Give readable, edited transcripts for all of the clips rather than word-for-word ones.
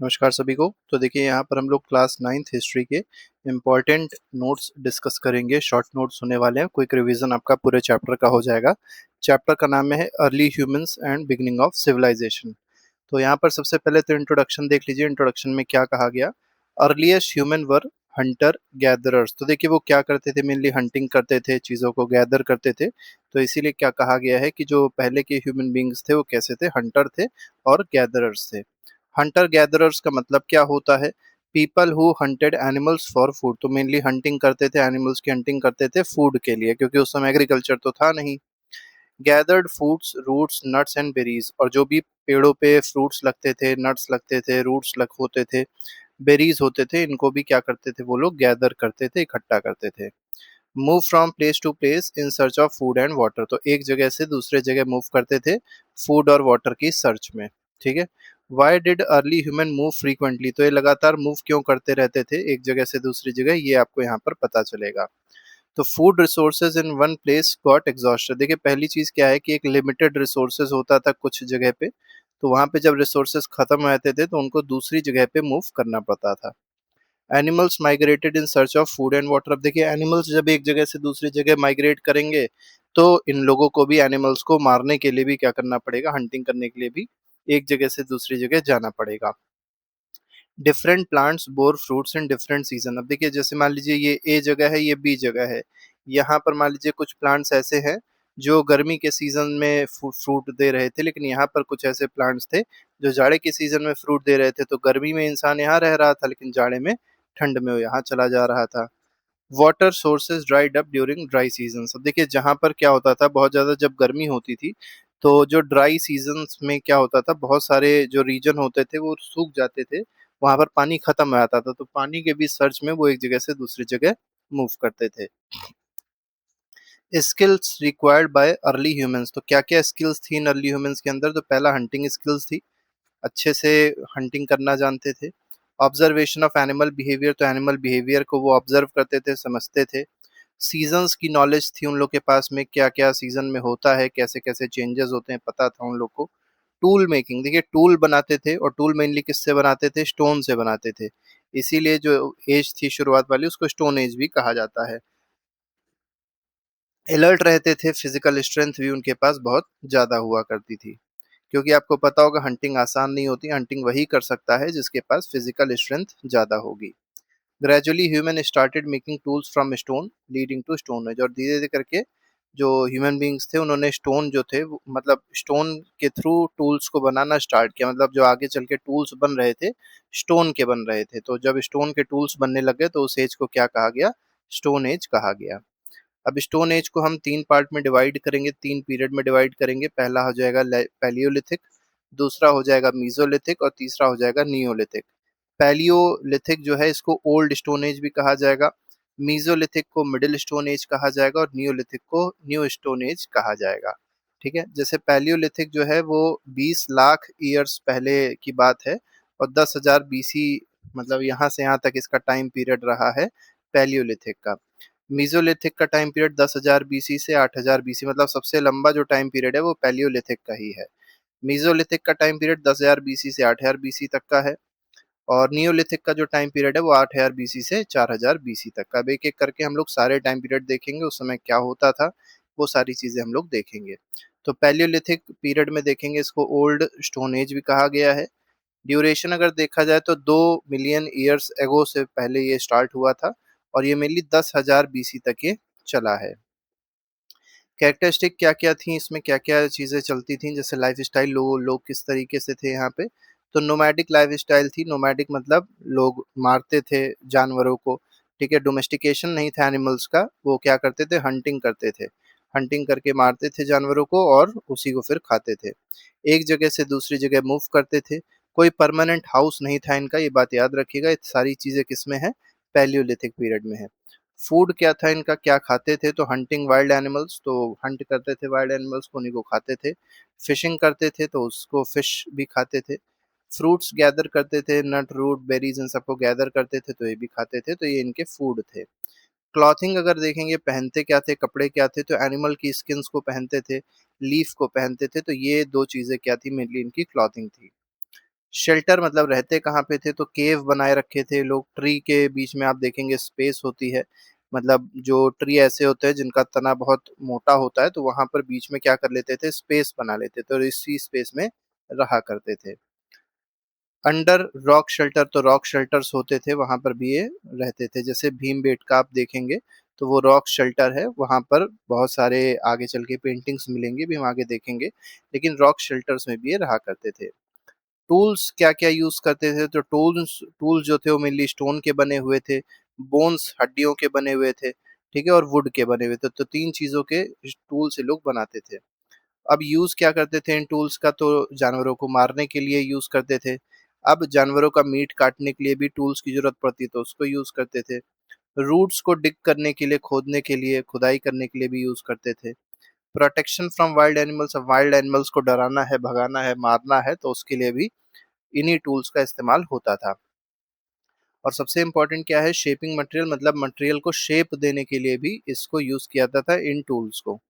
नमस्कार सभी को। तो देखिए यहाँ पर हम लोग क्लास 9th हिस्ट्री के इम्पोर्टेंट नोट्स डिस्कस करेंगे। शॉर्ट नोट्स होने वाले हैं, क्विक रिवीजन आपका पूरे चैप्टर का हो जाएगा। चैप्टर का नाम है early humans and beginning of civilisation. तो यहाँ पर सबसे पहले तो इंट्रोडक्शन देख लीजिए। इंट्रोडक्शन में क्या कहा गया? अर्लीस्ट ह्यूमन वर हंटर गैदरर्स। तो देखिए वो क्या करते थे, मेनली हंटिंग करते थे, चीज़ों को गैदर करते थे। तो इसीलिए क्या कहा गया है कि जो पहले के ह्यूमन बींग्स थे वो कैसे थे, हंटर थे और गैदरर्स थे। हंटर गैदरर्स का मतलब क्या होता है? People who hunted animals for food. तो मेनली हंटिंग करते थे, एनिमल्स की हंटिंग करते थे फूड के लिए, क्योंकि उस समय एग्रीकल्चर तो था नहीं। Gathered fruits roots nuts and berries. और जो भी पेड़ों पे फ्रूट्स लगते थे, नट्स लगते थे, रूट्स लग होते थे, बेरीज होते थे, इनको भी क्या करते थे वो लोग? गैदर करते थे, इकट्ठा करते थे। Move from place to place in search of food and water. तो एक जगह से दूसरे जगह मूव करते थे फूड और वाटर की सर्च में। ठीक है। Why did early human move frequently. तो ये लगातार मूव क्यों करते रहते थे एक जगह से दूसरी जगह, ये आपको यहाँ पर पता चलेगा। तो food resources in one place got exhausted. देखिए पहली चीज क्या है कि एक लिमिटेड रिसोर्सेज होता था कुछ जगह पे। तो वहां पे जब रिसोर्सेज खत्म हो जाते थे तो उनको दूसरी जगह पे मूव करना पड़ता था। Animals migrated in search of food and water. अब देखिए एनिमल्स जब एक जगह से दूसरी जगह माइग्रेट करेंगे तो इन लोगों को भी, एनिमल्स को मारने के लिए भी क्या करना पड़ेगा? हंटिंग करने के लिए भी एक जगह से दूसरी जगह जाना पड़ेगा। Different plants bore fruits in different season. अब देखिए जैसे मान लीजिए ये ए जगह है, ये बी जगह है। यहाँ पर मान लीजिए कुछ प्लांट्स ऐसे हैं जो गर्मी के सीजन में फ्रूट दे रहे थे, लेकिन यहाँ पर कुछ ऐसे प्लांट्स थे जो जाड़े के सीजन में फ्रूट दे रहे थे। तो गर्मी में इंसान यहाँ रह रहा था, लेकिन जाड़े में, ठंड में वो यहाँ चला जा रहा था। Water sources dried up during dry season. अब देखिए जहाँ पर क्या होता था, बहुत ज़्यादा जब गर्मी होती थी तो जो ड्राई सीजन्स में क्या होता था, बहुत सारे जो रीजन होते थे वो सूख जाते थे, वहां पर पानी खत्म हो जाता था। तो पानी के भी सर्च में वो एक जगह से दूसरी जगह मूव करते थे। Skills required by early humans. तो क्या क्या स्किल्स थी इन अर्ली ह्यूमंस के अंदर? तो पहला हंटिंग स्किल्स थी, अच्छे से हंटिंग करना जानते थे। Observation of animal behaviour. तो एनिमल बिहेवियर को वो ऑब्जर्व करते थे, समझते थे। सीजन्स की नॉलेज थी उन लोग के पास में, क्या क्या सीजन में होता है, कैसे कैसे चेंजेस होते हैं, पता था उन लोग को। Tool making. देखिए टूल बनाते थे, और टूल मेनली किससे बनाते थे? स्टोन से बनाते थे। इसीलिए जो एज थी शुरुआत वाली, उसको स्टोन एज भी कहा जाता है। अलर्ट रहते थे, फिजिकल स्ट्रेंथ भी उनके पास बहुत ज्यादा हुआ करती थी, क्योंकि आपको पता होगा हंटिंग आसान नहीं होती। हंटिंग वही कर सकता है जिसके पास फिजिकल स्ट्रेंथ ज्यादा होगी। Gradually human started making tools from stone leading to stone age. और धीरे धीरे करके जो ह्यूमन बींग्स थे उन्होंने स्टोन जो थे मतलब स्टोन के थ्रू टूल्स को बनाना स्टार्ट किया। मतलब जो आगे चल के टूल्स बन रहे थे, स्टोन के बन रहे थे। तो जब स्टोन के टूल्स बनने लगे तो उस एज को क्या कहा गया? स्टोन एज कहा गया। अब स्टोन एज को हम तीन पार्ट में डिवाइड करेंगे, तीन पीरियड में डिवाइड करेंगे। पहला हो जाएगा पैलियोलिथिक, दूसरा हो जाएगा मीजोलिथिक, और तीसरा हो जाएगा नियोलिथिक। पैलियोलिथिक जो है इसको ओल्ड स्टोन एज भी कहा जाएगा, मीजोलिथिक को मिडिल स्टोन एज कहा जाएगा, और नियोलिथिक को न्यू स्टोन एज कहा जाएगा। ठीक है। जैसे पैलियोलिथिक जो है वो 20 लाख ईयर्स पहले की बात है, और 10,000 बीसी, मतलब यहाँ से यहाँ तक इसका टाइम पीरियड रहा है पैलियोलिथिक का। मीजोलिथिक का टाइम पीरियड 10,000 बीसी से 8,000 बीसी, मतलब सबसे लंबा जो टाइम पीरियड है वो पैलियोलिथिक का ही है। मीजोलिथिक का टाइम पीरियड 10,000 बीसी से 8,000 बीसी तक का है। और नियोलिथिक का जो टाइम पीरियड है वो 8,000 बीसी से 4,000 बीसी तक का। अब एक एक करके हम लोग सारे टाइम पीरियड देखेंगे, उस समय क्या होता था वो सारी चीजें हम लोग देखेंगे। तो पैलियोलिथिक पीरियड में देखेंगे, इसको ओल्ड स्टोन एज भी कहा गया है। ड्यूरेशन अगर देखा जाए तो 2 मिलियन ईयर्स एगो से पहले ये स्टार्ट हुआ था, और ये मेनली 10,000 बीसी तक ये चला है। कैरेक्टरिस्टिक क्या क्या थी इसमें, क्या क्या चीज़ें चलती थी? जैसे लाइफ स्टाइल, लोग किस तरीके से थे यहाँ पे? तो नोमैडिक लाइफ स्टाइल थी। नोमैडिक मतलब लोग मारते थे जानवरों को। ठीक है। डोमेस्टिकेशन नहीं था एनिमल्स का, वो क्या करते थे? हंटिंग करते थे। हंटिंग करके मारते थे जानवरों को और उसी को फिर खाते थे। एक जगह से दूसरी जगह मूव करते थे। कोई परमानेंट हाउस नहीं था इनका, ये बात याद रखिएगा। ये सारी चीज़ें किसमें है? पैलियोलिथिक पीरियड में है। फूड क्या था इनका, क्या खाते थे? तो हंटिंग वाइल्ड एनिमल्स, तो हंट करते थे वाइल्ड एनिमल्स को, उन्हीं को खाते थे। फिशिंग करते थे तो उसको फिश भी खाते थे। फ्रूट्स गैदर करते थे, नट रूट बेरीज इन सबको गैदर करते थे तो ये भी खाते थे। तो ये इनके फूड थे। क्लॉथिंग अगर देखेंगे, पहनते क्या थे, कपड़े क्या थे? तो एनिमल की स्किन्स को पहनते थे, लीफ को पहनते थे। तो ये दो चीजें क्या थी? मेनली इनकी क्लॉथिंग थी। शेल्टर मतलब रहते कहाँ पे थे, तो केव बनाए रखे थे लोग। ट्री के बीच में आप देखेंगे स्पेस होती है, मतलब जो ट्री ऐसे होते हैं जिनका तना बहुत मोटा होता है, तो वहां पर बीच में क्या कर लेते थे, स्पेस बना लेते थे और इसी स्पेस में रहा करते थे। अंडर रॉक शेल्टर, तो रॉक शेल्टर्स होते थे, वहां पर भी ये रहते थे। जैसे भीमबेटका आप देखेंगे तो वो रॉक शेल्टर है, वहां पर बहुत सारे आगे चल के पेंटिंग्स मिलेंगे भी, हम आगे देखेंगे, लेकिन रॉक शेल्टर्स में भी ये रहा करते थे। टूल्स क्या क्या यूज करते थे, तो टूल्स टूल्स जो थे वो मेनली स्टोन के बने हुए थे, बोन्स हड्डियों के बने हुए थे, ठीक है, और वुड के बने हुए थे। तो तीन चीजों के टूल से लोग बनाते थे। अब यूज क्या करते थे इन टूल्स का, तो जानवरों को मारने के लिए यूज करते थे। अब जानवरों का मीट काटने के लिए भी टूल्स की जरूरत पड़ती, तो उसको यूज करते थे। रूट्स को डिग करने के लिए, खोदने के लिए, खुदाई करने के लिए भी यूज करते थे। प्रोटेक्शन फ्रॉम वाइल्ड एनिमल्स, अब वाइल्ड एनिमल्स को डराना है, भगाना है, मारना है, तो उसके लिए भी इन्हीं टूल्स का इस्तेमाल होता था। और सबसे इम्पोर्टेंट क्या है, शेपिंग मटेरियल, मतलब मटेरियल को शेप देने के लिए भी इसको यूज किया जाता था, इन टूल्स को।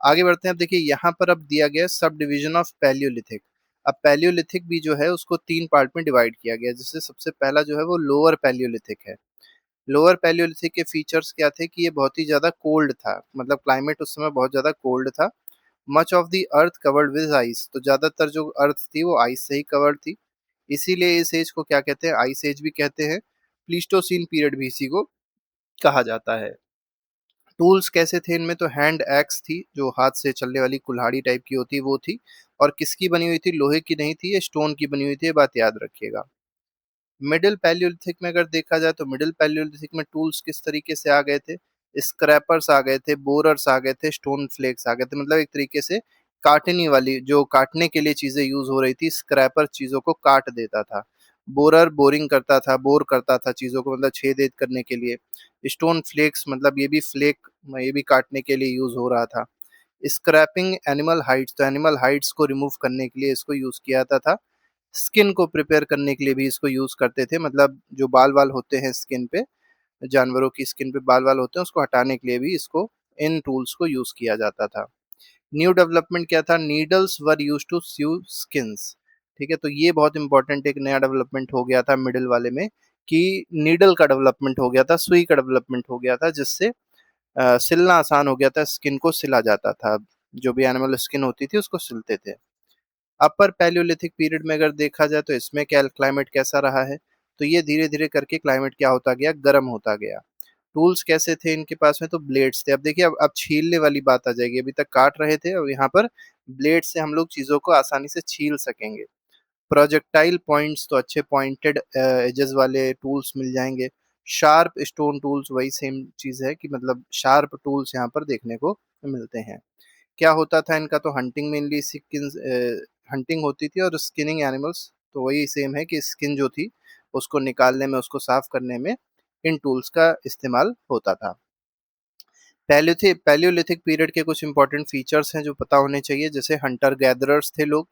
आगे बढ़ते हैं। अब देखिए यहाँ पर अब दिया गया सब डिवीजन ऑफ पैलियोलिथिक। अब पैलियोलिथिक भी जो है उसको तीन पार्ट में डिवाइड किया गया, जिससे सबसे पहला जो है वो लोअर पैलियोलिथिक है। लोअर पैलियोलिथिक के फीचर्स क्या थे कि ये बहुत ही ज्यादा कोल्ड था, मतलब क्लाइमेट उस समय बहुत ज्यादा कोल्ड था। Much of the earth covered with ice, तो ज्यादातर जो अर्थ थी वो आइस से ही कवर्ड थी। इसीलिए इस एज को क्या कहते हैं, आइस एज भी कहते हैं। प्लीस्टोसीन पीरियड भी इसी को कहा जाता है। टूल्स कैसे थे इनमें, तो हैंड एक्स थी, जो हाथ से चलने वाली कुल्हाड़ी टाइप की होती वो थी। और किसकी बनी हुई थी, लोहे की नहीं थी, ये स्टोन की बनी हुई थी, ये बात याद रखिएगा। मिडिल पैलियोलिथिक में अगर देखा जाए, तो मिडिल पैलियोलिथिक में टूल्स किस तरीके से आ गए थे, स्क्रैपर्स आ गए थे, बोरर्स आ गए थे, स्टोन फ्लेक्स आ गए थे। मतलब एक तरीके से काटने वाली, जो काटने के लिए चीजें यूज हो रही थी, स्क्रैपर चीजों को काट देता था। बोरर बोरिंग करता था, बोर करता था चीजों को, मतलब छेद करने के लिए। स्टोन फ्लेक्स मतलब ये भी फ्लेक, ये भी काटने के लिए यूज हो रहा था। स्क्रैपिंग एनिमल हाइड्स, तो एनिमल हाइड्स को रिमूव करने के लिए इसको यूज किया जाता था। स्किन को प्रिपेयर करने के लिए भी इसको यूज करते थे, मतलब जो बाल वाल होते हैं स्किन पे, जानवरों की स्किन पे बाल वाल होते हैं, उसको हटाने के लिए भी इसको, इन टूल्स को यूज किया जाता था। न्यू डेवलपमेंट क्या था, needles were use to sew skins. ठीक है, तो ये बहुत इंपॉर्टेंट एक नया डेवलपमेंट हो गया था मिडिल वाले में, कि नीडल का डेवलपमेंट हो गया था, सुई का डेवलपमेंट हो गया था, जिससे सिलना आसान हो गया था, स्किन को सिला जाता था। जो भी एनिमल स्किन होती थी उसको सिलते थे। अपर पैलियोलिथिक पीरियड में अगर देखा जाए, तो इसमें क्या क्लाइमेट कैसा रहा है, तो ये धीरे धीरे करके क्लाइमेट क्या होता गया, गर्म होता गया। टूल्स कैसे थे इनके पास में, तो ब्लेड्स थे। अब देखिए, अब छीलने वाली बात आ जाएगी, अभी तक काट रहे थे, और यहाँ पर ब्लेड से हम लोग चीजों को आसानी से छील सकेंगे। प्रोजेक्टाइल पॉइंट्स, तो अच्छे पॉइंटेड एजेस वाले टूल्स मिल जाएंगे। शार्प स्टोन टूल्स, वही सेम चीज है कि मतलब शार्प टूल्स यहाँ पर देखने को मिलते हैं। क्या होता था इनका, तो हंटिंग मेनली स्किन, हंटिंग होती थी, और स्किनिंग एनिमल्स, तो वही सेम है कि स्किन जो थी उसको निकालने में, उसको साफ करने में इन टूल्स का इस्तेमाल होता था। पैलियोलिथिक पीरियड के कुछ इंपॉर्टेंट फीचर्स हैं जो पता होने चाहिए, जैसे हंटर गैदरर्स थे लोग।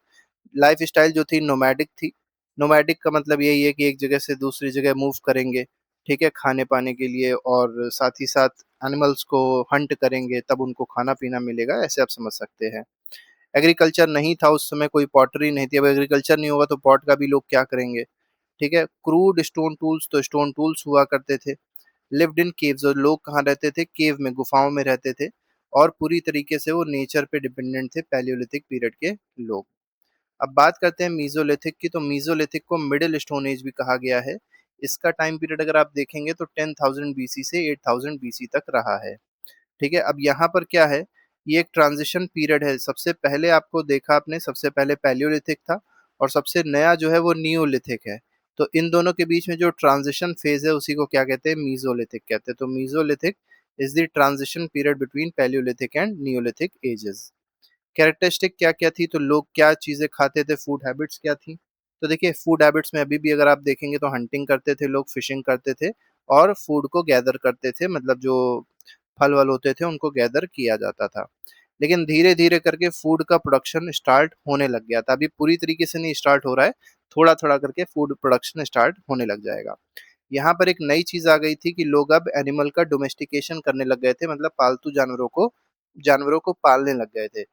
लाइफ स्टाइल जो थी नोमैडिक थी। नोमैडिक का मतलब यही है कि एक जगह से दूसरी जगह मूव करेंगे, ठीक है, खाने पाने के लिए, और साथ ही साथ एनिमल्स को हंट करेंगे, तब उनको खाना पीना मिलेगा, ऐसे आप समझ सकते हैं। एग्रीकल्चर नहीं था उस समय, कोई पॉटरी नहीं थी। अब एग्रीकल्चर नहीं होगा तो पॉट का भी लोग क्या करेंगे, ठीक है। क्रूड स्टोन टूल्स, तो स्टोन टूल्स हुआ करते थे। लिव्ड इन केव्स, और लोग कहाँ रहते थे, केव में, गुफाओं में रहते थे। और पूरी तरीके से वो नेचर पे डिपेंडेंट थे पैलियोलिथिक पीरियड के लोग। अब बात करते हैं मीजोलिथिक की, तो मीजोलिथिक को मिडिल स्टोन एज भी कहा गया है। इसका टाइम पीरियड अगर आप देखेंगे तो 10,000 बीसी से 8,000 बीसी तक रहा है। ठीक है, अब यहाँ पर क्या है, ये एक ट्रांजिशन पीरियड है। सबसे पहले आपको देखा आपने, सबसे पहले पैलियोलिथिक था, और सबसे नया जो है वो नियोलिथिक है। तो इन दोनों के बीच में जो ट्रांजिशन फेज है उसी को क्या कहते हैं, मीजोलिथिक कहते हैं। तो mesolithic is the transition period between palaeolithic and neolithic ages. Characteristic क्या क्या थी, तो लोग क्या चीजें खाते थे, फूड हैबिट्स क्या थी, तो देखिए फूड हैबिट्स में अभी भी अगर आप देखेंगे तो हंटिंग करते थे लोग, फिशिंग करते थे, और फूड को गैदर करते थे, मतलब जो फल वल होते थे उनको गैदर किया जाता था। लेकिन धीरे धीरे करके फूड का प्रोडक्शन स्टार्ट होने लग गया था, अभी पूरी तरीके से नहीं स्टार्ट हो रहा है, थोड़ा थोड़ा करके फूड प्रोडक्शन स्टार्ट होने लग जाएगा। यहाँ पर एक नई चीज आ गई थी कि लोग अब एनिमल का डोमेस्टिकेशन करने लग गए थे, मतलब पालतू जानवरों को पालने लग गए थे।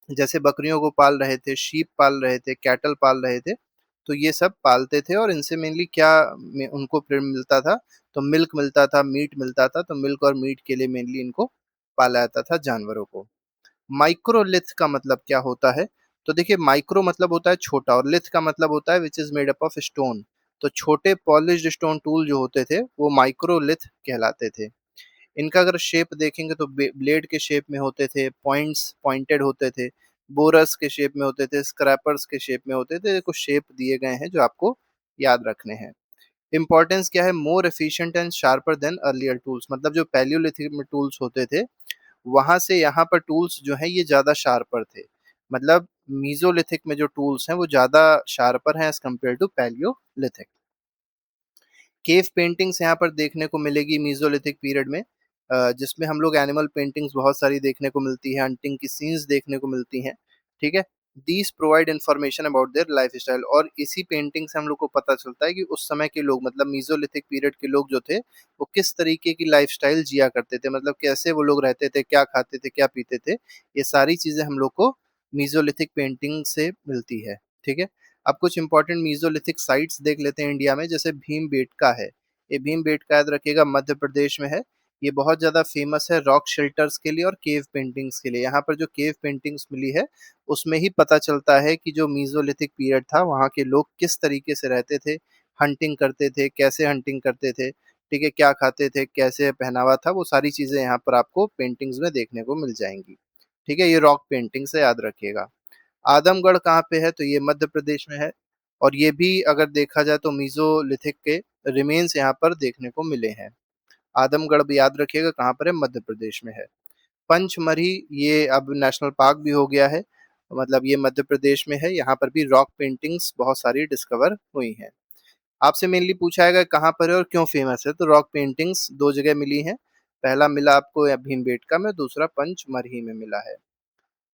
जैसे बकरियों को पाल रहे थे, शीप पाल रहे थे, कैटल पाल रहे थे, तो ये सब पालते थे और इनसे मेनली क्या उनको फिर मिलता था, तो मिल्क मिलता था, मीट मिलता था, तो मिल्क और मीट के लिए मेनली इनको पाला जाता था जानवरों को। माइक्रोलिथ का मतलब क्या होता है? तो देखिए, माइक्रो मतलब होता है छोटा और लिथ का मतलब होता है which is made up of stone. तो छोटे पॉलिश्ड स्टोन टूल जो होते थे वो माइक्रोलिथ कहलाते थे। इनका अगर शेप देखेंगे तो ब्लेड के शेप में होते थे, पॉइंट्स पॉइंटेड होते थे, बोरस के शेप में होते थे, स्क्रैपर्स के शेप में होते थे। कुछ शेप दिए गए हैं जो आपको याद रखने हैं। इंपॉर्टेंस क्या है? More efficient and sharper than earlier tools, मतलब जो पैलियोलिथिक में टूल्स होते थे वहां से यहाँ पर टूल्स जो है ये ज्यादा शार्पर थे। मतलब मीजोलिथिक में जो टूल्स हैं वो ज्यादा शार्पर हैं as compare to palaeolithic. Cave paintings यहाँ पर देखने को मिलेगी मीजोलिथिक पीरियड में, जिसमें हम लोग एनिमल पेंटिंग्स बहुत सारी देखने को मिलती है, हंटिंग की सीन्स देखने को मिलती हैं। ठीक है। These provide information about their life style, और इसी पेंटिंग से हम लोग को पता चलता है कि उस समय के लोग, मतलब मीजोलिथिक पीरियड के लोग जो थे वो किस तरीके की लाइफ स्टाइल जिया करते थे, मतलब कैसे वो लोग रहते थे, क्या खाते थे, क्या पीते थे। ये सारी चीजें हम लोग को मीजोलिथिक पेंटिंग से मिलती है। ठीक है। अब कुछ इंपॉर्टेंट मीजोलिथिक साइट्स देख लेते हैं इंडिया में। जैसे भीमबेटका है, ये भीमबेटका याद रखिएगा मध्य प्रदेश में है। ये बहुत ज्यादा फेमस है रॉक शेल्टर्स के लिए और केव पेंटिंग्स के लिए। यहाँ पर जो केव पेंटिंग्स मिली है उसमें ही पता चलता है कि जो मीजोलिथिक पीरियड था वहाँ के लोग किस तरीके से रहते थे, हंटिंग करते थे, कैसे हंटिंग करते थे, ठीक है, क्या खाते थे, कैसे पहनावा था, वो सारी चीजें यहाँ पर आपको पेंटिंग्स में देखने को मिल जाएंगी। ठीक है, ये रॉक पेंटिंग से याद रखिएगा। आदमगढ़ कहाँ पे है? तो ये मध्य प्रदेश में है। और ये भी अगर देखा जाए तो मीजोलिथिक के रिमेन्स यहाँ पर देखने को मिले हैं। आदमगढ़ भी याद रखिएगा कहाँ पर है, मध्य प्रदेश में है। पंचमढ़ी ये अब नेशनल पार्क भी हो गया है, मतलब ये मध्य प्रदेश में है। यहाँ पर भी रॉक पेंटिंग्स बहुत सारी डिस्कवर हुई हैं। आपसे मेनली पूछा है कहाँ पर है और क्यों फेमस है, तो रॉक पेंटिंग्स दो जगह मिली हैं। पहला मिला आपको भीमबेटका में, दूसरा पंचमढ़ी में मिला है।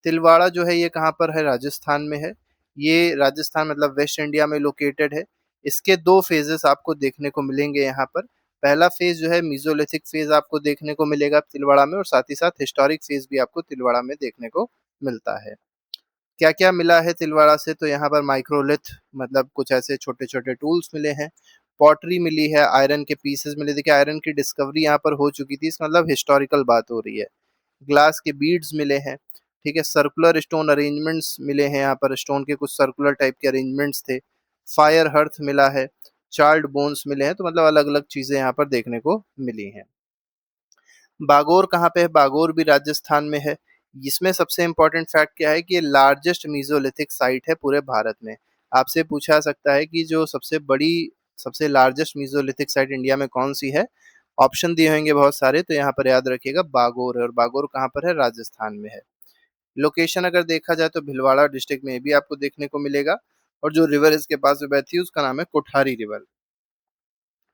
तिलवाड़ा जो है ये कहाँ पर है? राजस्थान में है। ये राजस्थान मतलब वेस्ट इंडिया में लोकेटेड है। इसके दो फेजेस आपको देखने को मिलेंगे यहाँ पर। पहला फेज जो है मीजोलिथिक फेज आपको देखने को मिलेगा तिलवाड़ा में, और साथ ही साथ हिस्टोरिक फेज भी आपको तिलवाड़ा में देखने को मिलता है। क्या क्या मिला है तिलवाड़ा से? तो यहाँ पर माइक्रोलिथ, मतलब कुछ ऐसे छोटे छोटे टूल्स मिले हैं। पॉटरी मिली है, आयरन के पीसेस मिले। देखिए, आयरन की डिस्कवरी यहाँ पर हो चुकी थी, इसका मतलब हिस्टोरिकल बात हो रही है। ग्लास के बीड्स मिले हैं। ठीक है, सर्कुलर स्टोन अरेंजमेंट्स मिले हैं, यहाँ पर स्टोन के कुछ सर्कुलर टाइप के अरेंजमेंट्स थे। फायर हर्थ मिला है, चार्ल्ड बोन्स मिले हैं। तो मतलब अलग अलग चीजें यहाँ पर देखने को मिली हैं। बागोर कहाँ पे है? बागोर भी राजस्थान में है। इसमें सबसे इम्पोर्टेंट फैक्ट क्या है कि ये लार्जेस्ट मीजोलिथिक साइट है पूरे भारत में। आपसे पूछा सकता है कि जो सबसे बड़ी, सबसे लार्जेस्ट मीजोलिथिक साइट इंडिया में कौन सी है? ऑप्शन दिए होंगे बहुत सारे, तो यहाँ पर याद रखिएगा बागोर है। और बागोर कहाँ पर है? राजस्थान में है। लोकेशन अगर देखा जाए तो भिलवाड़ा डिस्ट्रिक्ट में भी आपको देखने को मिलेगा। और जो रिवर इसके पास में बहती है उसका नाम है कोठारी रिवर।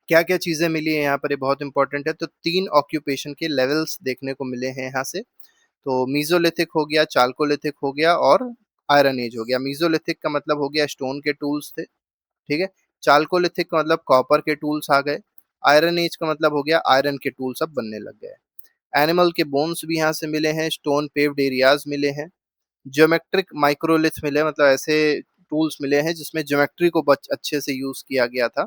क्या क्या चीजें मिली है यहाँ पर, ये बहुत इंपॉर्टेंट है। तो 3 ऑक्यूपेशन के लेवल्स देखने को मिले हैं यहाँ से। तो मीजोलिथिक हो गया, चाल्कोलिथिक हो गया और आयरन एज हो गया। मीजोलिथिक का मतलब हो गया स्टोन के टूल्स थे। ठीक है। चाल्कोलिथिक का मतलब कॉपर के टूल्स आ गए। आयरन एज का मतलब हो गया आयरन के टूल्स अब बनने लग गए। एनिमल के बोन्स भी यहाँ से मिले हैं, स्टोन पेव्ड एरियाज मिले हैं। ज्योमेट्रिक माइक्रोलिथ मिले, मतलब ऐसे टूल्स मिले हैं जिसमें ज्योमेट्री को अच्छे से यूज किया गया था,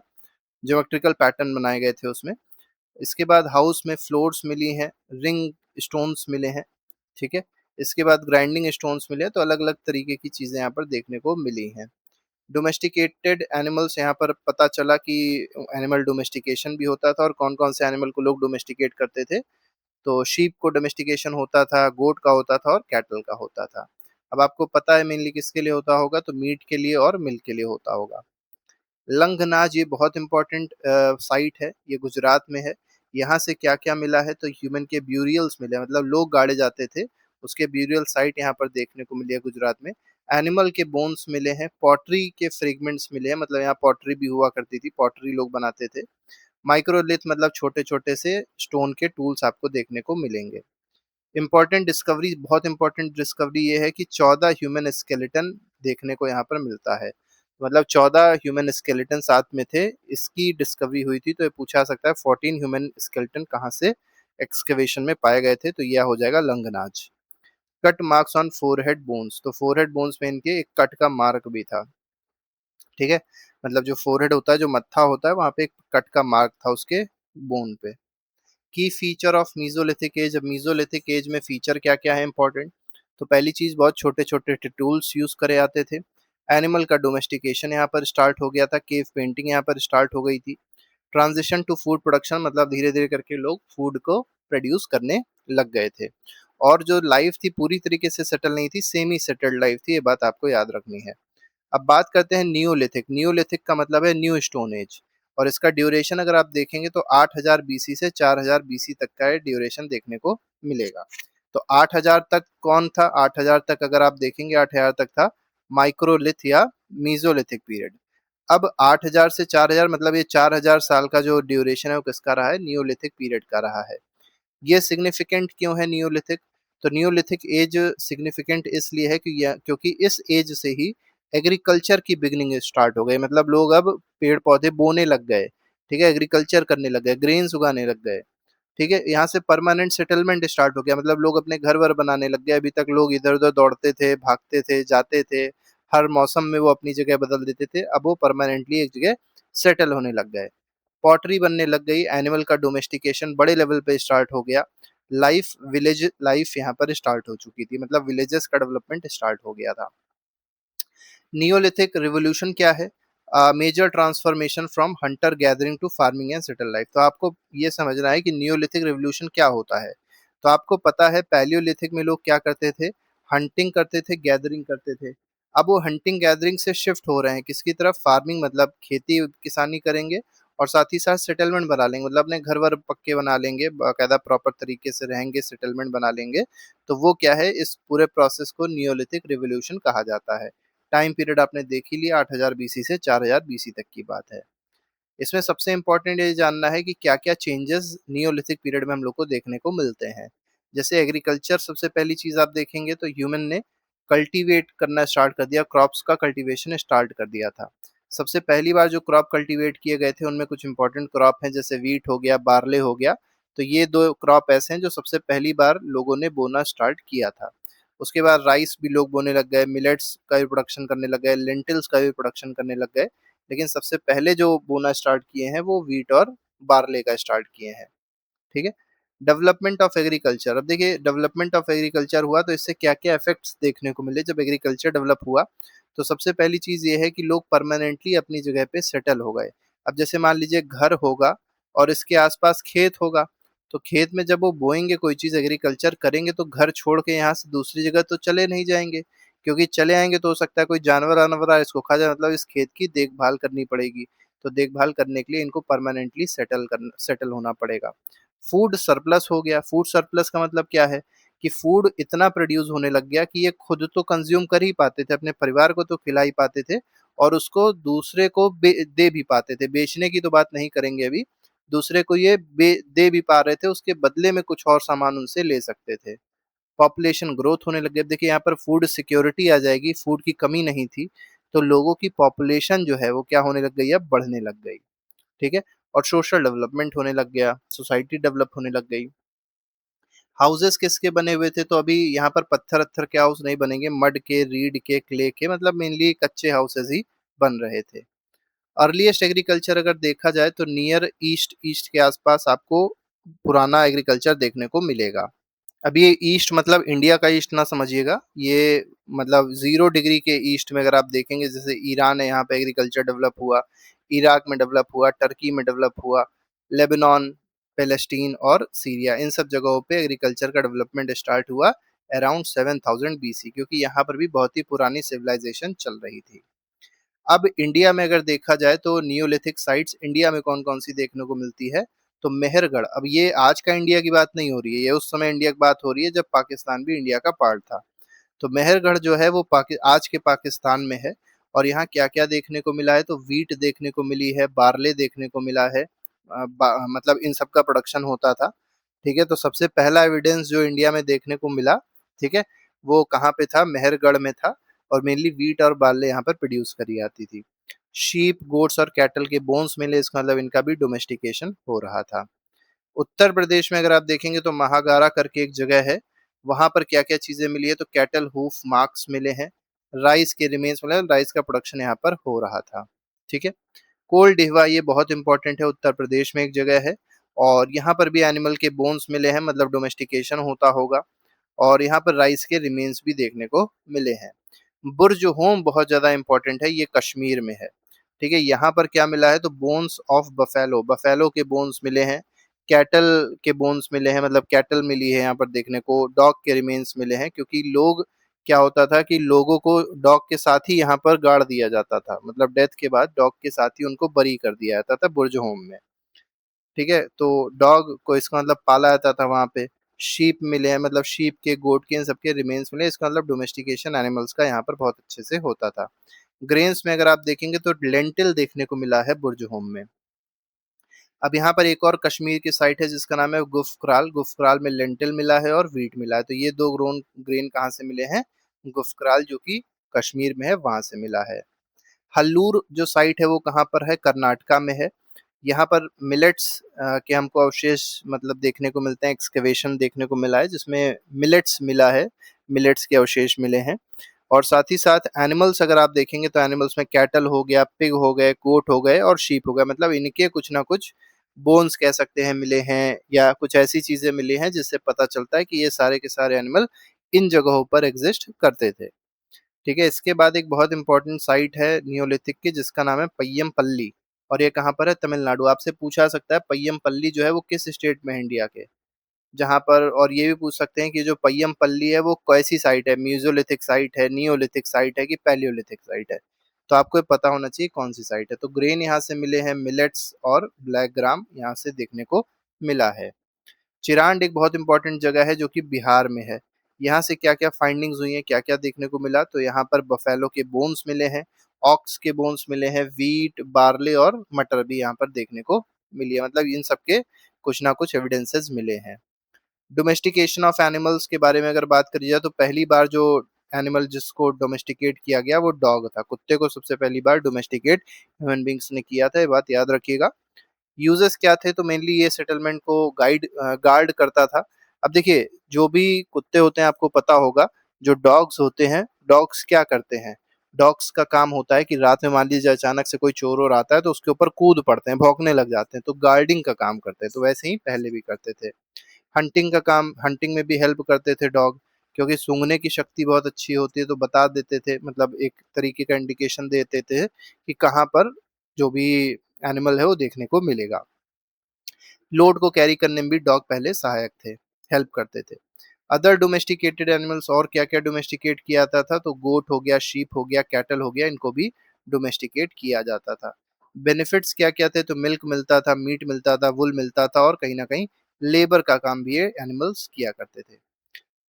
ज्योमेट्रिकल पैटर्न बनाए गए थे उसमें। इसके बाद हाउस में फ्लोर्स मिली हैं, रिंग स्टोन्स मिले हैं। ठीक है। इसके बाद ग्राइंडिंग स्टोन्स मिले हैं। तो अलग अलग तरीके की चीजें यहाँ पर देखने को मिली हैं। डोमेस्टिकेटेड एनिमल्स, यहाँ पर पता चला कि एनिमल डोमेस्टिकेशन भी होता था और कौन कौन से एनिमल को लोग डोमेस्टिकेट करते थे। तो शीप को डोमेस्टिकेशन होता था, गोट का होता था और कैटल का होता था। अब आपको पता है मेनली किसके लिए होता होगा, तो मीट के लिए और मिल्क के लिए होता होगा। लंगनाज ये बहुत इंपॉर्टेंट साइट है, ये गुजरात में है। यहाँ से क्या क्या मिला है? तो ह्यूमन के ब्यूरियल्स मिले, मतलब लोग गाड़े जाते थे उसके ब्यूरियल साइट यहाँ पर देखने को मिली है गुजरात में। एनिमल के बोन्स मिले हैं, पॉटरी के फ्रेगमेंट्स मिले हैं, मतलब यहाँ पॉटरी भी हुआ करती थी, पॉटरी लोग बनाते थे। माइक्रोलिथ मतलब छोटे छोटे से स्टोन के टूल्स आपको देखने को मिलेंगे। इम्पोर्टेंट डिस्कवरी, बहुत इंपॉर्टेंट डिस्कवरी ये है कि 14 ह्यूमन स्केलेटन देखने को यहाँ पर मिलता है। मतलब 14 ह्यूमन स्केलेटन साथ में थे, इसकी डिस्कवरी हुई थी। तो ये पूछा सकता है 14 ह्यूमन स्केलेटन कहाँ से एक्सकवेशन में पाए गए थे, तो यह हो जाएगा Langhnaj. Cut marks on forehead bones, तो फोरहेड बोन्स में इनके एक कट का मार्क भी था। ठीक है, मतलब जो फोरहेड होता है, जो मत्था होता है, वहां पे एक कट का मार्क था उसके बोन पे। की फीचर ऑफ मीजोलिथिक एज, अब मीजोलिथिक एज में फीचर क्या क्या है इंपॉर्टेंट, तो पहली चीज बहुत छोटे छोटे टूल्स यूज करे जाते थे। एनिमल का डोमेस्टिकेशन यहाँ पर स्टार्ट हो गया था, केव पेंटिंग यहाँ पर स्टार्ट हो गई थी। ट्रांजिशन टू फूड प्रोडक्शन, मतलब धीरे धीरे करके लोग फूड को प्रोड्यूस करने लग गए थे। और जो लाइफ थी पूरी तरीके से सेटल नहीं थी, सेमी सेटल्ड लाइफ थी, ये बात आपको याद रखनी है। अब बात करते हैं नियोलिथिक। नियोलिथिक का मतलब है न्यू स्टोन एज, और इसका ड्यूरेशन अगर आप देखेंगे तो 8000 बीसी से 4000 बीसी तक का ये ड्यूरेशन देखने को मिलेगा। तो 8000 तक कौन था, 8000 तक अगर आप देखेंगे, 8000 तक था माइक्रोलिथ या मीजोलिथिक पीरियड। अब 8000 से 4000, मतलब ये 4000 साल का जो ड्यूरेशन है वो किसका रहा है, नियोलिथिक पीरियड का रहा है। ये सिग्निफिकेंट क्यों है नियोलिथिक, तो नियोलिथिक एज सिग्निफिकेंट इसलिए है कि क्योंकि इस एज से ही एग्रीकल्चर की बिगनिंग स्टार्ट हो गई, मतलब लोग अब पेड़ पौधे बोने लग गए। ठीक है, एग्रीकल्चर करने लग गए, ग्रेन्स उगाने लग गए। ठीक है, यहाँ से परमानेंट सेटलमेंट स्टार्ट हो गया, मतलब लोग अपने घर वर बनाने लग गए। अभी तक लोग इधर उधर दौड़ते थे, भागते थे, जाते थे, हर मौसम में वो अपनी जगह बदल देते थे, अब वो परमानेंटली एक जगह सेटल होने लग गए। पॉटरी बनने लग गई, एनिमल का डोमेस्टिकेशन बड़े लेवल पे स्टार्ट हो गया। लाइफ विलेज लाइफ यहाँ पर स्टार्ट हो चुकी थी, मतलब विलेजेस का डेवलपमेंट स्टार्ट हो गया था। नियोलिथिक रिवोल्यूशन क्या है, major transformation from hunter gathering to farming and settle life. तो आपको ये समझना है कि नियोलिथिक रिवोल्यूशन क्या होता है। तो आपको पता है पैलियोलिथिक में लोग क्या करते थे, हंटिंग करते थे, गैदरिंग करते थे। अब वो हंटिंग गैदरिंग से शिफ्ट हो रहे हैं किसकी तरफ, फार्मिंग, मतलब खेती किसानी करेंगे, और साथ ही साथ सेटलमेंट बना लेंगे, मतलब अपने घर वर पक्के बना लेंगे, बाकायदा प्रॉपर तरीके से रहेंगे, सेटलमेंट बना लेंगे। तो वो क्या है, इस पूरे प्रोसेस को नियोलिथिक रिवोल्यूशन कहा जाता है। टाइम पीरियड आपने देख ही लिया, 8000 बीसी से 4000 बीसी तक की बात है। इसमें सबसे इंपॉर्टेंट ये जानना है कि क्या क्या चेंजेस नियोलिथिक पीरियड में हम लोग को देखने को मिलते हैं। जैसे एग्रीकल्चर, सबसे पहली चीज आप देखेंगे तो ह्यूमन ने कल्टीवेट करना स्टार्ट कर दिया, क्रॉप्स का कल्टीवेशन स्टार्ट कर दिया था। सबसे पहली बार जो क्रॉप कल्टीवेट किए गए थे उनमें कुछ इंपॉर्टेंट क्रॉप हैं, जैसे वीट हो गया, बार्ले हो गया। तो ये दो क्रॉप ऐसे हैं जो सबसे पहली बार लोगों ने बोना स्टार्ट किया था। उसके बाद राइस भी लोग बोने लग गए, मिलेट्स का भी प्रोडक्शन करने लग गए, लेंटिल्स का भी प्रोडक्शन करने लग गए। लेकिन सबसे पहले जो बोना स्टार्ट किए हैं वो वीट और बार्ले का स्टार्ट किए हैं। ठीक है, डेवलपमेंट ऑफ एग्रीकल्चर। अब देखिए, डेवलपमेंट ऑफ एग्रीकल्चर हुआ तो इससे क्या क्या इफेक्ट्स देखने को मिले जब एग्रीकल्चर डेवलप हुआ। तो सबसे पहली चीज ये है कि लोग परमानेंटली अपनी जगह पे सेटल हो गए। अब जैसे मान लीजिए घर होगा और इसके आसपास खेत होगा, तो खेत में जब वो बोएंगे कोई चीज, एग्रीकल्चर करेंगे, तो घर छोड़ के यहाँ से दूसरी जगह तो चले नहीं जाएंगे, क्योंकि चले आएंगे तो हो सकता है कोई जानवर वानवर आए इसको खा जाए, मतलब इस खेत की देखभाल करनी पड़ेगी। तो देखभाल करने के लिए इनको परमानेंटली सेटल होना पड़ेगा। फूड सरप्लस हो गया। फूड सरप्लस का मतलब क्या है, कि फूड इतना प्रोड्यूस होने लग गया कि ये खुद तो कंज्यूम कर ही पाते थे, अपने परिवार को तो खिला ही पाते थे, और उसको दूसरे को दे भी पाते थे। बेचने की तो बात नहीं करेंगे अभी, दूसरे को ये दे भी पा रहे थे, उसके बदले में कुछ और सामान उनसे ले सकते थे। पॉपुलेशन ग्रोथ होने लग गई। अब देखिए यहाँ पर फूड सिक्योरिटी आ जाएगी, फूड की कमी नहीं थी, तो लोगों की पॉपुलेशन जो है वो क्या होने लग गई, अब बढ़ने लग गई। ठीक है, और सोशल डेवलपमेंट होने लग गया, सोसाइटी डेवलप होने लग गई। हाउसेस किसके बने हुए थे, तो अभी यहाँ पर पत्थर अत्थर के हाउस नहीं बनेंगे, मड के, रीड के, क्ले के, मतलब मेनली कच्चे हाउसेस ही बन रहे थे। अर्लीस्ट एग्रीकल्चर अगर देखा जाए तो नियर ईस्ट ईस्ट के आसपास आपको पुराना एग्रीकल्चर देखने को मिलेगा। अब ये ईस्ट मतलब इंडिया का ईस्ट ना समझिएगा, ये मतलब 0 डिग्री के ईस्ट में अगर आप देखेंगे, जैसे ईरान है, यहाँ पे एग्रीकल्चर डेवलप हुआ, इराक में डेवलप हुआ, टर्की में डेवलप हुआ, लेबनान, पैलेस्टीन और सीरिया, इन सब जगहों पे एग्रीकल्चर का डेवलपमेंट स्टार्ट हुआ अराउंड 7000 बीसी, क्योंकि यहाँ पर भी बहुत ही पुरानी सिविलाइजेशन चल रही थी। अब इंडिया में अगर देखा जाए तो नियोलिथिक साइट्स इंडिया में कौन कौन सी देखने को मिलती है, तो मेहरगढ़। अब ये आज का इंडिया की बात नहीं हो रही है, ये उस समय इंडिया की बात हो रही है जब पाकिस्तान भी इंडिया का पार्ट था। तो मेहरगढ़ जो है वो आज के पाकिस्तान में है। और यहाँ क्या क्या देखने को मिला है, तो वीट देखने को मिली है, बार्ले देखने को मिला है, मतलब इन सब का प्रोडक्शन होता था। ठीक है, तो सबसे पहला एविडेंस जो इंडिया में देखने को मिला, ठीक है, वो कहाँ पे था, मेहरगढ़ में था। और मेनली वीट और बार्ले यहाँ पर प्रोड्यूस करी जाती थी। शीप, गोट्स और कैटल के बोन्स मिले, इसका मतलब इनका भी डोमेस्टिकेशन हो रहा था। उत्तर प्रदेश में अगर आप देखेंगे तो महागारा करके एक जगह है, वहाँ पर क्या-क्या चीज़ें मिली है, तो कैटल हूफ मार्क्स मिले हैं, राइस के रिमेन्स मिले हैं, राइस का प्रोडक्शन यहाँ पर हो रहा था। ठीक है? कोल डिहवा ये बहुत इंपॉर्टेंट है, उत्तर प्रदेश में एक जगह है और यहाँ पर भी एनिमल के बोन्स मिले हैं, मतलब डोमेस्टिकेशन होता होगा और यहाँ पर राइस के रिमेन्स भी देखने को मिले हैं। बुर्ज होम बहुत ज़्यादा इंपॉर्टेंट है, ये कश्मीर में है। ठीक है, यहाँ पर क्या मिला है, तो बोन्स ऑफ बफेलो, बफेलो के बोन्स मिले हैं, कैटल के बोन्स मिले हैं, मतलब कैटल मिली है यहाँ पर देखने को, डॉग के रिमेन्स मिले हैं, क्योंकि लोग क्या होता था कि लोगों को डॉग के साथ ही यहाँ पर गाड़ दिया जाता था, मतलब डेथ के बाद डॉग के साथ ही उनको बरी कर दिया जाता था बुर्ज होम में। ठीक है, तो डॉग को इसका मतलब पाला जाता था वहाँ पे। शीप मिले हैं, मतलब शीप के, गोट के, इन सबके रिमेन्स मिले, इसका मतलब डोमेस्टिकेशन एनिमल्स का यहाँ पर बहुत अच्छे से होता था। ग्रेन्स में अगर आप देखेंगे तो लेंटिल देखने को मिला है बुर्ज होम में। अब यहाँ पर एक और कश्मीर की साइट है जिसका नाम है गुफक्राल, गुफक्राल में लेंटिल मिला है और व्हीट मिला है, तो ये दो ग्रेन कहाँ से मिले हैं, गुफक्राल जो कि कश्मीर में है वहां से मिला है। हल्लूर जो साइट है वो कहाँ पर है, कर्नाटका में है। यहाँ पर मिलेट्स के हमको अवशेष मतलब देखने को मिलते हैं, एक्सकेवेशन देखने को मिला है जिसमें मिलेट्स मिला है, मिलेट्स के अवशेष मिले हैं। और साथ ही साथ एनिमल्स अगर आप देखेंगे तो एनिमल्स में कैटल हो गया, पिग हो गए, गोट हो गए और शीप हो गए, मतलब इनके कुछ ना कुछ बोन्स कह सकते हैं मिले हैं, या कुछ ऐसी चीजें मिली हैं जिससे पता चलता है कि ये सारे के सारे एनिमल इन जगहों पर एग्जिस्ट करते थे। ठीक है, इसके बाद एक बहुत इंपॉर्टेंट साइट है नियोलिथिक की जिसका नाम है पय्यमपल्ली, और ये कहाँ पर है, तमिलनाडु। आपसे पूछा सकता है पय्यमपल्ली जो है वो किस स्टेट में है इंडिया के, जहाँ पर, और ये भी पूछ सकते हैं कि जो पय्यमपल्ली है वो कैसी साइट है, म्यूजोलिथिक साइट है, नियोलिथिक साइट है कि पैलियोलिथिक साइट है। तो आपको ये पता होना चाहिए कौन सी साइट है। तो ग्रेन यहाँ से मिले हैं, मिलेट्स और ब्लैक ग्राम यहाँ से देखने को मिला है। चिरांड एक बहुत इंपॉर्टेंट जगह है जो कि बिहार में है। यहाँ से क्या-क्या फाइंडिंग्स हुई हैं, क्या-क्या देखने को मिला, तो यहाँ पर बफेलो के बोन्स मिले हैं, ऑक्स के बोन्स मिले हैं, व्हीट, बार्ले और मटर भी यहाँ पर देखने को मिली है, मतलब इन सब के कुछ ना कुछ एविडेंसेस मिले हैं। डोमेस्टिकेशन ऑफ एनिमल्स के बारे में अगर बात करी जाए तो पहली बार जो एनिमल जिसको डोमेस्टिकेट किया गया वो डॉग था। कुत्ते को सबसे पहली बार डोमेस्टिकेट ह्यूमन बींग्स ने किया था, ये बात याद रखिएगा। यूजेस क्या थे, तो मेनली ये सेटलमेंट को गार्ड करता था। अब देखिए, जो भी कुत्ते होते हैं आपको पता होगा, जो डॉग्स होते हैं, डॉग्स क्या करते हैं, डॉग्स का काम होता है कि रात में मान लीजिए अचानक से कोई चोर और आता है तो उसके ऊपर कूद पड़ते हैं, भौंकने लग जाते हैं, तो गार्डिंग का काम करते हैं, तो वैसे ही पहले भी करते थे। हंटिंग का काम, हंटिंग में भी हेल्प करते थे डॉग, क्योंकि सूंघने की शक्ति बहुत अच्छी होती है, तो बता देते थे, मतलब एक तरीके का इंडिकेशन देते थे कि कहाँ पर जो भी एनिमल है वो देखने को मिलेगा। लोड को कैरी करने में भी डॉग पहले सहायक थे, हेल्प करते थे। अदर डोमेस्टिकेटेड एनिमल्स, और क्या क्या डोमेस्टिकेट किया जाता था, तो गोट हो गया, शीप हो गया, कैटल हो गया, इनको भी डोमेस्टिकेट किया जाता था। बेनिफिट्स क्या क्या थे, तो मिल्क मिलता था, मीट मिलता था, वुल मिलता था और कहीं ना कहीं लेबर का काम भी ये एनिमल्स किया करते थे।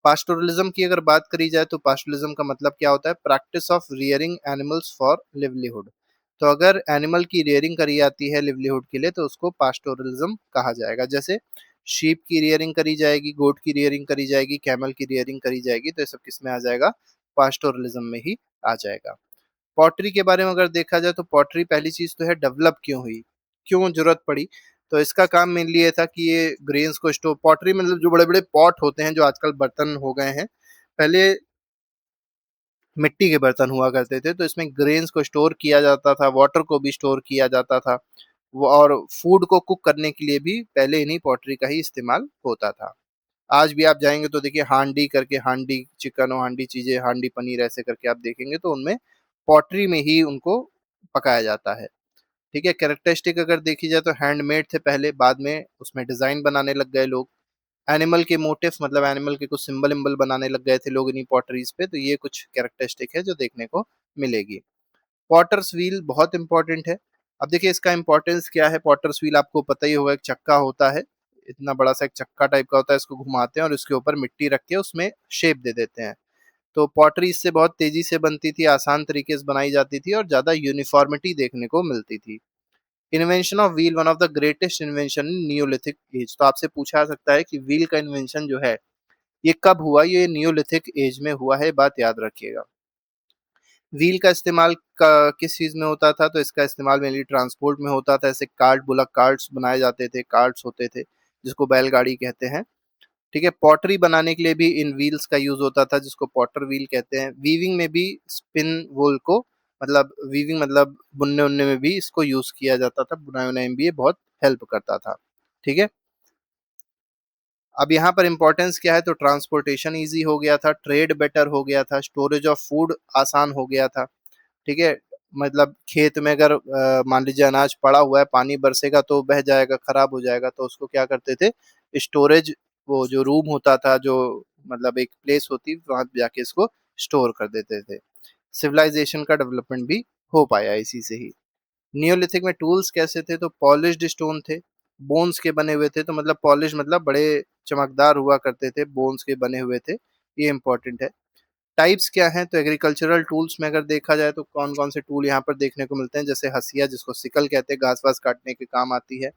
पास्टोरलिज्म की अगर बात करी जाए तो पास्टोरलिज्म का मतलब क्या होता है, practice of rearing animals for livelihood. तो अगर एनिमल की रियरिंग करी जाती है लिवलीहुड के लिए तो उसको पास्टोरलिज्म कहा जाएगा। जैसे शीप की रियरिंग करी जाएगी, गोट की रियरिंग करी जाएगी, कैमल की रियरिंग करी जाएगी, तो ये सब किस में आ जाएगा, पास्टोरलिज्म में ही आ जाएगा। पॉटरी के बारे में अगर देखा जाए तो पॉटरी पहली चीज तो है डेवलप क्यों हुई, क्यों जरूरत पड़ी, तो इसका काम मेनली ये था कि ये ग्रेन्स को स्टोर, पॉटरी मतलब जो बड़े बड़े पॉट होते हैं जो आजकल बर्तन हो गए हैं, पहले मिट्टी के बर्तन हुआ करते थे, तो इसमें ग्रेन्स को स्टोर किया जाता था, वाटर को भी स्टोर किया जाता था, और फूड को कुक करने के लिए भी पहले इन्हीं पॉटरी का ही इस्तेमाल होता था। आज भी आप जाएंगे तो देखिए हांडी करके, हांडी चिकन और हांडी चीजें, हांडी पनीर ऐसे करके आप देखेंगे तो उनमें पॉटरी में ही उनको पकाया जाता है। ठीक है, कैरेक्टरिस्टिक अगर देखी जाए तो हैंडमेड थे पहले, बाद में उसमें डिजाइन बनाने लग गए लोग। एनिमल के मोटिव्स, मतलब एनिमल के कुछ सिंबल इम्बल बनाने लग गए थे लोग इन्हीं पॉटरीज पे, तो ये कुछ कैरेक्टरिस्टिक है जो देखने को मिलेगी। पॉटर्स व्हील बहुत इंपॉर्टेंट है। अब देखिए इसका इंपॉर्टेंस क्या है, पॉटर्स व्हील आपको पता ही होगा, एक चक्का होता है, इतना बड़ा सा एक चक्का टाइप का होता है, इसको घुमाते हैं और इसके ऊपर मिट्टी रख के उसमें शेप दे देते हैं। तो पॉटरी इससे बहुत तेजी से बनती थी, आसान तरीके से बनाई जाती थी और ज्यादा यूनिफॉर्मिटी देखने को मिलती थी। Invention of wheel one of the greatest invention in neolithic age, तो आपसे पूछा सकता है कि व्हील का इन्वेंशन जो है ये कब हुआ, ये नियोलिथिक एज में हुआ है, बात याद रखिएगा। व्हील का इस्तेमाल किस चीज में होता था, तो इसका इस्तेमाल मेनली ट्रांसपोर्ट में होता था, ऐसे कार्ट, बुलक कार्ट्स बनाए जाते थे, कार्ट्स होते थे जिसको बैलगाड़ी कहते हैं, ठीक है। पॉटरी बनाने के लिए भी इन व्हील्स का यूज होता था, जिसको पॉटर व्हील कहते हैं। वीविंग में भी स्पिन वूल को, मतलब वीविंग मतलब बुनने उनने में भी इसको यूज किया जाता था, बुनाई उनाई में भी ये बहुत हेल्प करता था। ठीक है। अब यहाँ पर इंपॉर्टेंस क्या है, तो ट्रांसपोर्टेशन इजी हो गया था, ट्रेड बेटर हो गया था, स्टोरेज ऑफ फूड आसान हो गया था। ठीक है। मतलब खेत में अगर मान लीजिए अनाज पड़ा हुआ है, पानी बरसेगा तो बह जाएगा, खराब हो जाएगा, तो उसको क्या करते थे, स्टोरेज, वो जो रूम होता था, जो मतलब एक प्लेस होती, वहां जाके इसको स्टोर कर देते थे। सिविलाइजेशन का डेवलपमेंट भी हो पाया इसी से ही। नियोलिथिक में टूल्स कैसे थे, तो पॉलिश्ड स्टोन थे, बोन्स के बने हुए थे, तो मतलब पॉलिश मतलब बड़े चमकदार हुआ करते थे, बोन्स के बने हुए थे, ये इंपॉर्टेंट है। टाइप्स क्या हैं, तो एग्रीकल्चरल टूल्स में अगर देखा जाए तो कौन कौन से टूल यहाँ पर देखने को मिलते हैं, जैसे हसिया, जिसको सिकल कहते हैं, घास वास काटने के काम आती है।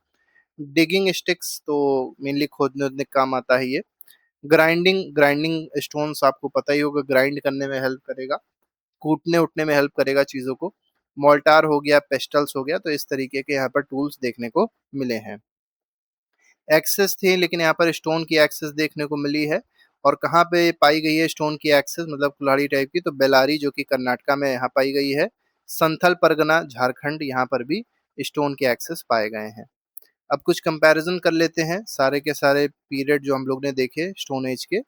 डिगिंग स्टिक्स, तो मेनली खोदने ओदने के काम आता है ये। ग्राइंडिंग ग्राइंडिंग स्टोन्स आपको पता ही होगा, ग्राइंड करने में हेल्प करेगा, कूटने उटने में हेल्प करेगा चीजों को। मोल्टार हो गया, पेस्टल्स हो गया, तो इस तरीके के यहाँ पर टूल्स देखने को मिले हैं। एक्सेस थी, लेकिन यहाँ पर स्टोन की एक्सेस देखने को मिली है। और कहाँ पे पाई गई है स्टोन की एक्सेस, मतलब कुल्हाड़ी टाइप की, तो बेलारी जो कि कर्नाटका में यहाँ पाई गई है। संथल परगना झारखंड, यहाँ पर भी स्टोन के एक्सेस पाए गए हैं। अब कुछ कंपैरिजन कर लेते हैं सारे के सारे पीरियड जो हम लोग ने देखे स्टोन एज के।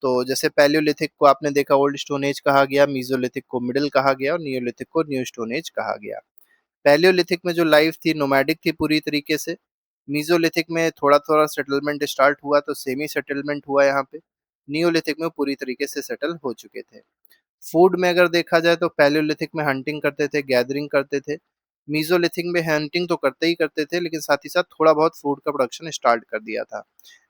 तो जैसे पैलियोलिथिक को आपने देखा ओल्ड स्टोन एज कहा गया, मीजोलिथिक को मिडिल कहा गया, और नियोलिथिक को न्यू स्टोन एज कहा गया। पैलियोलिथिक में जो लाइफ थी नोमैडिक थी पूरी तरीके से। मीजोलिथिक में थोड़ा थोड़ा सेटलमेंट स्टार्ट हुआ, तो सेमी सेटलमेंट हुआ यहाँ पे। नियोलिथिक में पूरी तरीके से सेटल हो चुके थे। फूड में अगर देखा जाए तो पैलियोलिथिक में हंटिंग करते थे, गैदरिंग करते थे। मीजोलिथिक में हंटिंग तो करते ही करते थे, लेकिन साथ ही साथ थोड़ा बहुत फूड का प्रोडक्शन स्टार्ट कर दिया था।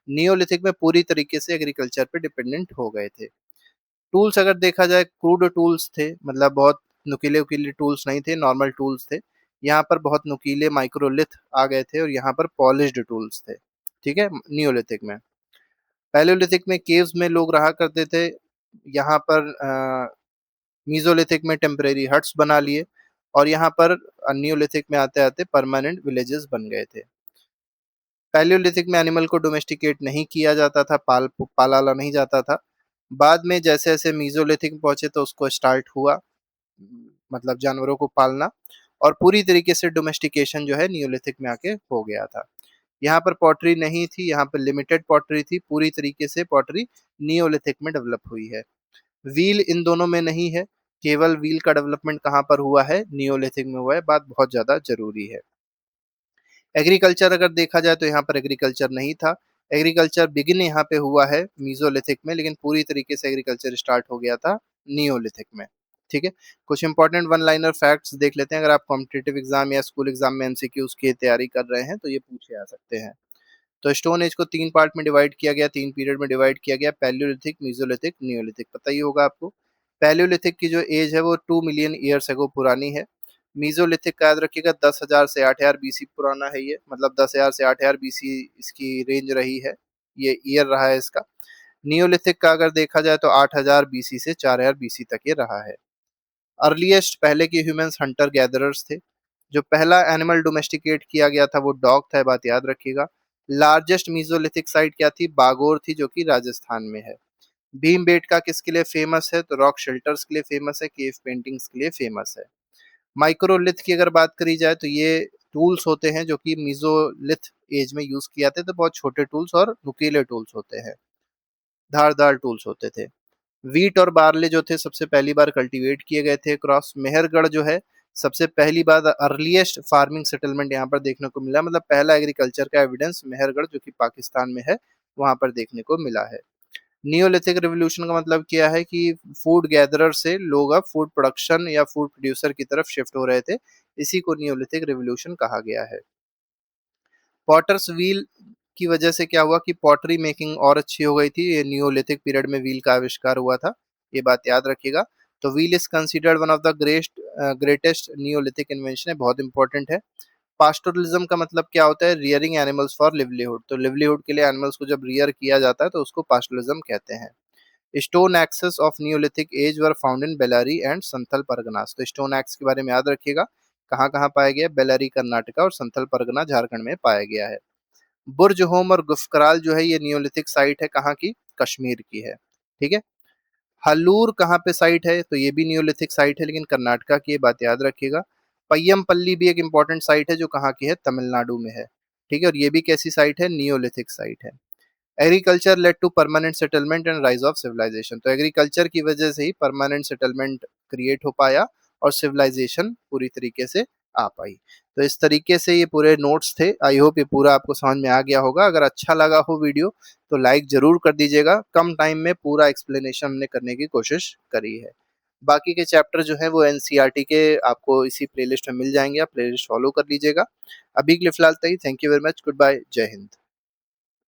नियोलिथिक में पूरी तरीके से एग्रीकल्चर पे डिपेंडेंट हो गए थे। टूल्स अगर देखा जाए, क्रूड टूल्स थे, मतलब बहुत नुकीले उकीले टूल्स नहीं थे, नॉर्मल टूल्स थे। यहाँ पर बहुत नुकीले माइक्रोलिथ आ गए थे, और यहाँ पर पॉलिश्ड टूल्स थे। ठीक है, नियोलिथिक में। पैलियोलिथिक में केव्स में लोग रहा करते थे। यहाँ पर मीजोलिथिक में टेम्परेरी हट्स बना लिए, और यहाँ पर नियोलिथिक में आते आते परमानेंट विलेजेस बन गए थे। पैलियोलिथिक में एनिमल को डोमेस्टिकेट नहीं किया जाता था, पाला नहीं जाता था। बाद में जैसे जैसे मीजोलिथिक में पहुंचे तो उसको स्टार्ट हुआ, मतलब जानवरों को पालना, और पूरी तरीके से डोमेस्टिकेशन जो है नियोलिथिक में आके हो गया था। यहाँ पर पॉटरी नहीं थी, यहाँ पर लिमिटेड पॉटरी थी, पूरी तरीके से पॉटरी नियोलिथिक में डेवलप हुई है। व्हील इन दोनों में नहीं है, केवल व्हील का डेवलपमेंट कहाँ पर हुआ है, नियोलिथिक में हुआ है, बात बहुत ज्यादा जरूरी है। एग्रीकल्चर अगर देखा जाए तो यहाँ पर एग्रीकल्चर नहीं था। एग्रीकल्चर बिगिन यहाँ पे हुआ है मीजोलिथिक में, लेकिन पूरी तरीके से एग्रीकल्चर स्टार्ट हो गया था नियोलिथिक में। ठीक है। कुछ इंपॉर्टेंट वन लाइनर फैक्ट्स देख लेते हैं, अगर आप कॉम्पिटेटिव एग्जाम या स्कूल एग्जाम में एमसीक्यूज की तैयारी कर रहे हैं तो ये पूछे आ सकते हैं। तो स्टोन एज को 3 पार्ट में डिवाइड किया गया, 3 पीरियड में डिवाइड किया गया, पैलियोलिथिक, मेसोलिथिक, नियोलिथिक। पता ही होगा आपको। पैलियोलिथिक की जो एज है वो 2 मिलियन ईयर्स एगो पुरानी है। मेसोलिथिक का याद रखिएगा 10,000 से 8,000 बीसी पुराना है ये, मतलब 10,000 से 8,000 बीसी इसकी रेंज रही है, ये ईयर रहा है इसका। नियोलिथिक का अगर देखा जाए तो 8,000 बीसी से 4,000 बीसी तक ये रहा है। अर्लीस्ट पहले के ह्यूमंस हंटर गैदरर्स थे। जो पहला एनिमल डोमेस्टिकेट किया गया था वो डॉग था, बात याद रखिएगा। लार्जेस्ट मीजोलिथिक साइट क्या थी, बागोर थी, जो कि राजस्थान में है। भीमबेटका किसके लिए फेमस है, तो रॉक शेल्टर्स के लिए फेमस है, केव पेंटिंग्स के लिए फेमस है। माइक्रोलिथ की अगर बात करी जाए तो ये टूल्स होते हैं जो कि मीजोलिथ एज में यूज किए जाते थे, बहुत छोटे टूल्स और नुकीले टूल्स होते हैं, धारदार टूल्स होते थे। वीट और बार्ले जो थे सबसे पहली बार कल्टीवेट किए गए थे क्रॉस। मेहरगढ़ जो है सबसे पहली बार अर्लीस्ट फार्मिंग सेटलमेंट यहाँ पर देखने को मिला, मतलब पहला एग्रीकल्चर का एविडेंस मेहरगढ़ जो कि पाकिस्तान में है वहां पर देखने को मिला है। नियोलिथिक रिवोल्यूशन का मतलब क्या है कि फूड गैदरर से लोग अब फूड प्रोडक्शन या फूड प्रोड्यूसर की तरफ शिफ्ट हो रहे थे, इसी को नियोलिथिक रिवोल्यूशन कहा गया है। पॉटर्स व्हील की वजह से क्या हुआ कि पॉटरी मेकिंग और अच्छी हो गई थी, ये नियोलिथिक पीरियड में व्हील का आविष्कार हुआ था, ये बात याद रखिएगा। तो wheel is considered one of the greatest Neolithic invention है, बहुत इंपॉर्टेंट है। पास्टोरलिज्म का मतलब क्या होता है, रियरिंग एनिमल्स फॉर लिवलीहुड, तो लिवलीहुड के लिए एनिमल्स को जब रियर किया जाता है तो उसको पास्टोरलिज्म कहते हैं। Stone axes of neolithic age were found in Bellary and Santhal Parganas, तो स्टोन एक्स के बारे में याद रखिएगा, कहाँ कहाँ पाया गया, बेलारी कर्नाटका और संथल परगना झारखंड में पाया गया है। बुर्ज होम और गुफकराल जो है ये नियोलिथिक साइट है, कहाँ की? कश्मीर की है। ठीक है। हल्लूर कहाँ पे साइट है? तो ये भी नियोलिथिक साइट है, लेकिन कर्नाटका की, ये बात याद रखिएगा। पय्यमपल्ली भी एक इंपॉर्टेंट साइट है जो कहाँ की है? तमिलनाडु में है। ठीक है, और ये भी कैसी साइट है? नियोलिथिक साइट है। Agriculture led to permanent settlement and rise of civilisation, तो एग्रीकल्चर की वजह से ही परमानेंट सेटलमेंट क्रिएट हो पाया और सिविलाइजेशन पूरी तरीके से आ पाई। तो इस तरीके से ये पूरे नोट्स थे। आई होप ये पूरा आपको समझ में आ गया होगा। अगर अच्छा लगा हो वीडियो तो लाइक जरूर कर दीजिएगा। कम टाइम में पूरा एक्सप्लेनेशन हमने करने की कोशिश करी है। बाकी के चैप्टर जो है वो एनसीईआरटी के आपको इसी प्लेलिस्ट में मिल जाएंगे, आप प्लेलिस्ट फॉलो कर लीजिएगा। अभी के लिए फिलहाल तक, thank you very much, goodbye, जय हिंद।